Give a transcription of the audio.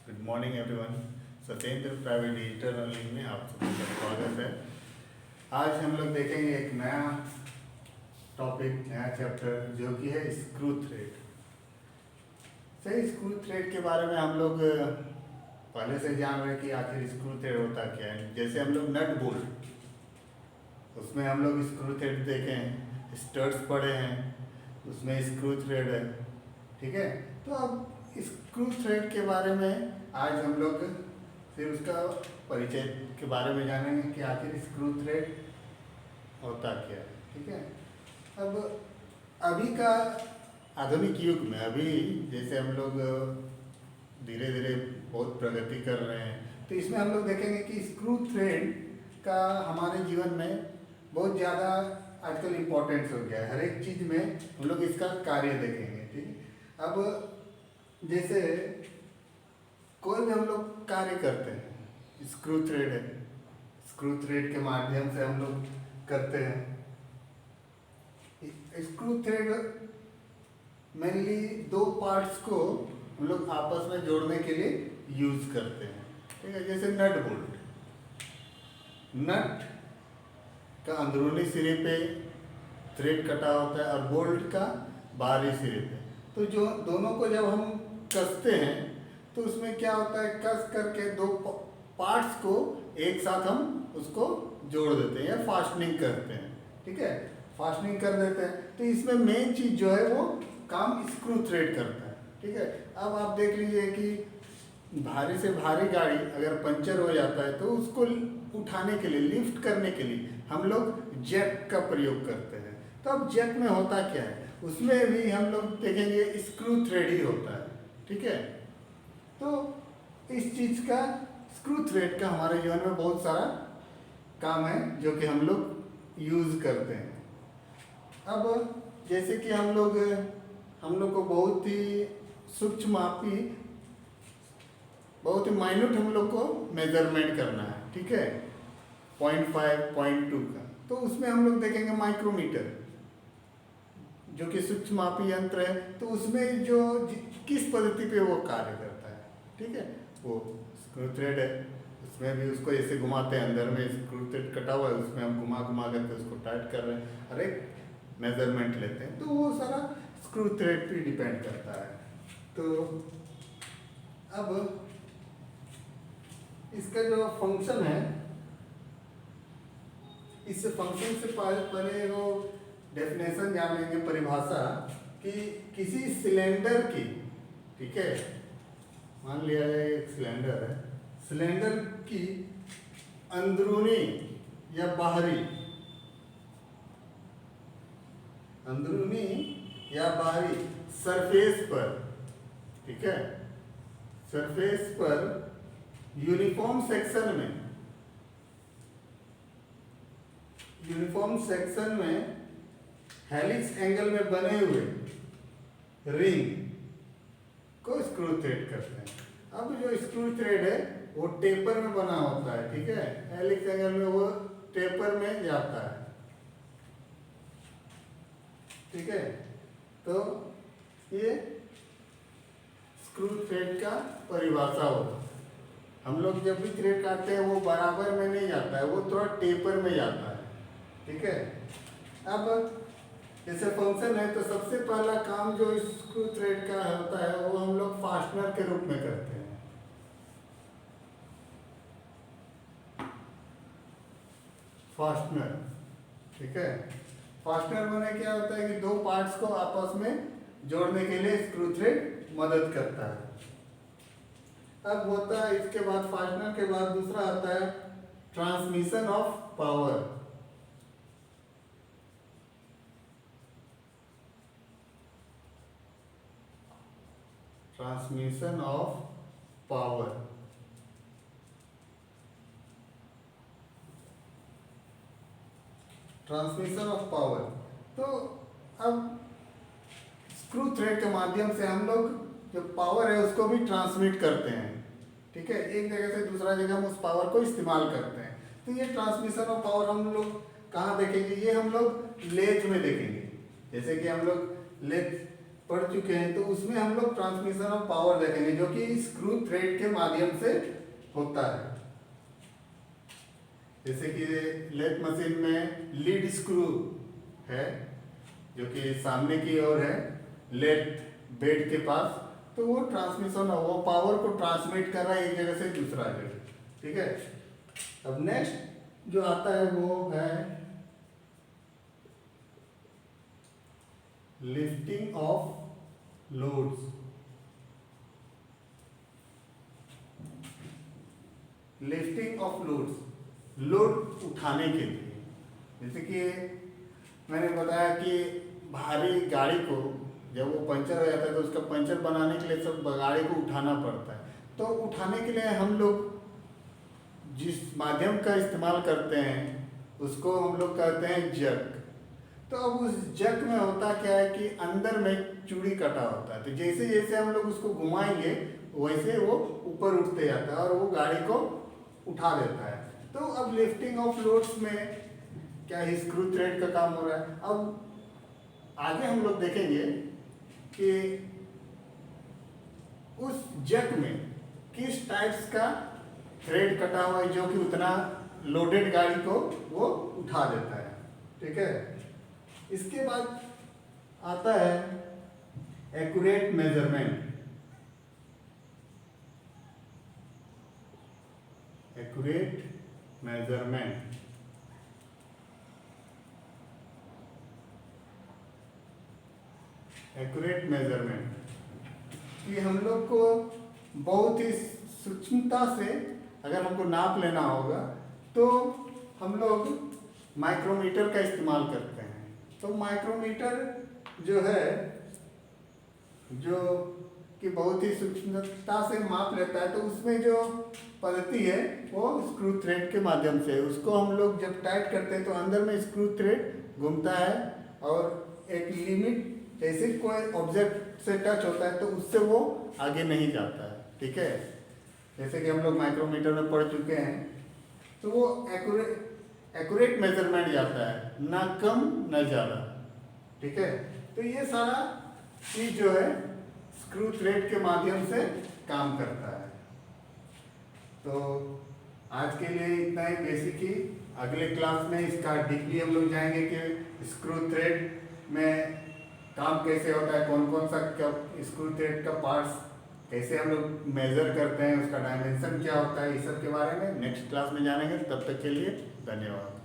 Good morning everyone. Satyendra private digital learning में आप सभी का स्वागत है। आज हम लोग देखेंगे एक नया टॉपिक, नया चैप्टर जो कि है स्क्रू थ्रेड। सही, स्क्रू थ्रेड के बारे में हम लोग पहले से जान रहे हैं कि आखिर स्क्रू थ्रेड होता क्या है। जैसे हम लोग नट बोल्ट, उसमें हम लोग स्क्रू थ्रेड देखे हैं, स्टड्स पढ़े हैं, उसमें स्क्रू थ्रेड है। ठीक है, तो अब स्क्रू थ्रेड के बारे में आज हम लोग फिर उसका परिचय के बारे में जानेंगे कि आखिर स्क्रू थ्रेड होता क्या है। ठीक है, अब अभी का आधुनिक युग में, अभी जैसे हम लोग धीरे धीरे बहुत प्रगति कर रहे हैं, तो इसमें हम लोग देखेंगे कि स्क्रू थ्रेड का हमारे जीवन में बहुत ज़्यादा आजकल इम्पोर्टेंस हो गया है। हर एक चीज़ में हम लोग इसका कार्य देखेंगे। ठीक है, अब जैसे कोई भी हम लोग कार्य करते हैं, स्क्रू थ्रेड है, स्क्रू थ्रेड के माध्यम से हम लोग करते हैं। स्क्रू थ्रेड मेनली दो पार्ट्स को हम लोग आपस में जोड़ने के लिए यूज करते हैं। ठीक है, जैसे नट बोल्ट, नट का अंदरूनी सिरे पे थ्रेड कटा होता है और बोल्ट का बाहरी सिरे पे। तो जो दोनों को जब हम कसते हैं तो उसमें क्या होता है, कस करके दो पार्ट्स को एक साथ हम उसको जोड़ देते हैं या फास्टनिंग करते हैं। ठीक है, फास्टनिंग कर देते हैं। तो इसमें मेन चीज़ जो है वो काम स्क्रू थ्रेड करता है। ठीक है, अब आप देख लीजिए कि भारी से भारी गाड़ी अगर पंचर हो जाता है तो उसको उठाने के लिए, लिफ्ट करने के लिए हम लोग जैक का प्रयोग करते हैं। तो अब जैक में होता क्या है, उसमें भी हम लोग देखेंगे स्क्रू थ्रेड ही होता है। ठीक है, तो इस चीज़ का, स्क्रू थ्रेड का हमारे जीवन में बहुत सारा काम है जो कि हम लोग यूज़ करते हैं। अब जैसे कि हम लोग को बहुत ही सूक्ष्म मापी, बहुत ही माइन्यूट हम लोग को मेजरमेंट करना है। ठीक है, 0.5, 0.2 का, तो उसमें हम लोग देखेंगे माइक्रोमीटर जो कि सूक्ष्म मापी यंत्र है। तो उसमें जो किस पद्धति पे वो कार्य करता है। ठीक है, वो स्क्रू थ्रेड है, उसमें भी उसको ऐसे घुमाते हैं, अंदर में स्क्रू थ्रेड कटा हुआ है, उसमें हम घुमा घुमा करके उसको टाइट कर रहे हैं और एक मेजरमेंट लेते हैं। तो वो सारा स्क्रू थ्रेड पे डिपेंड करता है। तो अब इसका जो फंक्शन है, इस फंक्शन से पहले वो डेफिनेशन जान लेंगे, परिभाषा, कि किसी सिलेंडर की, ठीक है, मान लिया जाए एक सिलेंडर है, सिलेंडर की अंदरूनी या बाहरी, अंदरूनी या बाहरी सरफेस पर, ठीक है, सरफेस पर यूनिफॉर्म सेक्शन में हेलिक्स एंगल में बने हुए रिंग को स्क्रू थ्रेड करते हैं। अब जो स्क्रू थ्रेड है वो टेपर में बना होता है। ठीक है, हेलिक्स एंगल में वो टेपर में जाता है। ठीक है, तो ये स्क्रू थ्रेड का परिभाषा होगा। हम लोग जब भी थ्रेड काटते हैं वो बराबर में नहीं जाता है, वो थोड़ा टेपर में जाता है। ठीक है, अब जैसे फंक्शन है तो सबसे पहला काम जो स्क्रू थ्रेड का होता है वो हम लोग फास्टनर के रूप में करते हैं। फास्टनर, ठीक है, फास्टनर में क्या होता है कि दो पार्ट्स को आपस में जोड़ने के लिए स्क्रू थ्रेड मदद करता है। अब होता है, इसके बाद फास्टनर के बाद दूसरा आता है transmission of power. Transmission of power, transmission of power. तो अब स्क्रू थ्रेड के माध्यम से हम लोग जो पावर है उसको भी ट्रांसमिट करते हैं। ठीक है, एक जगह से दूसरा जगह हम उस पावर को इस्तेमाल करते हैं। तो ये ट्रांसमिशन ऑफ पावर हम लोग कहाँ देखेंगे, ये हम लोग लेथ में देखेंगे। जैसे कि हम लोग लेथ पढ़ चुके हैं, तो उसमें हम लोग ट्रांसमिशन ऑफ पावर देखेंगे जो कि स्क्रू थ्रेड के माध्यम से होता है। जैसे कि लेथ मशीन में लीड स्क्रू है जो कि सामने की ओर है लेथ बेड के पास, तो वो ट्रांसमिशन वो पावर को ट्रांसमिट कर रहा है एक जगह से दूसरा जगह, ठीक है। अब नेक्स्ट जो आता है वो है lifting of loads. Lifting of loads, load उठाने के लिए, जैसे कि मैंने बताया कि भारी गाड़ी को जब वो पंचर हो जाता है तो उसका पंचर बनाने के लिए सब गाड़ी को उठाना पड़ता है। तो उठाने के लिए हम लोग जिस माध्यम का इस्तेमाल करते हैं उसको हम लोग कहते हैं जक। तो अब उस जक में होता क्या है कि अंदर में चूड़ी कटा होता है, तो जैसे जैसे हम लोग उसको घुमाएंगे वैसे वो ऊपर उठते जाता है और वो गाड़ी को उठा देता है। तो अब लिफ्टिंग ऑफ लोड्स में क्या स्क्रू थ्रेड का काम हो रहा है। अब आगे हम लोग देखेंगे कि उस जक में किस टाइप्स का थ्रेड कटा हुआ है जो कि उतना लोडेड गाड़ी को वो उठा देता है, ठीक है। इसके बाद आता है accurate measurement. Accurate measurement, accurate measurement कि हम लोग को बहुत ही सूक्ष्मता से अगर हमको नाप लेना होगा तो हम लोग माइक्रोमीटर का इस्तेमाल करते हैं। तो माइक्रोमीटर जो है जो कि बहुत ही सूक्ष्मता से माप लेता है, तो उसमें जो पद्धति है वो स्क्रू थ्रेड के माध्यम से, उसको हम लोग जब टाइट करते हैं तो अंदर में स्क्रू थ्रेड घूमता है और एक लिमिट जैसे कोई ऑब्जेक्ट से टच होता है तो उससे वो आगे नहीं जाता है, ठीक है। जैसे कि हम लोग माइक्रोमीटर में पढ़ चुके हैं, तो वो एक्यूरेट मेजरमेंट जाता है, ना कम ना ज़्यादा, ठीक है। तो ये सारा चीज़ जो है स्क्रू थ्रेड के माध्यम से काम करता है। तो आज के लिए इतना ही बेसिक ही। अगले क्लास में इसका डीपली हम लोग जाएंगे कि स्क्रू थ्रेड में काम कैसे होता है, कौन कौन सा स्क्रू थ्रेड का पार्ट्स कैसे हम लोग मेजर करते हैं, उसका डायमेंशन क्या होता है, इस सब के बारे में नेक्स्ट क्लास में जानेंगे। तब तक के लिए धन्यवाद।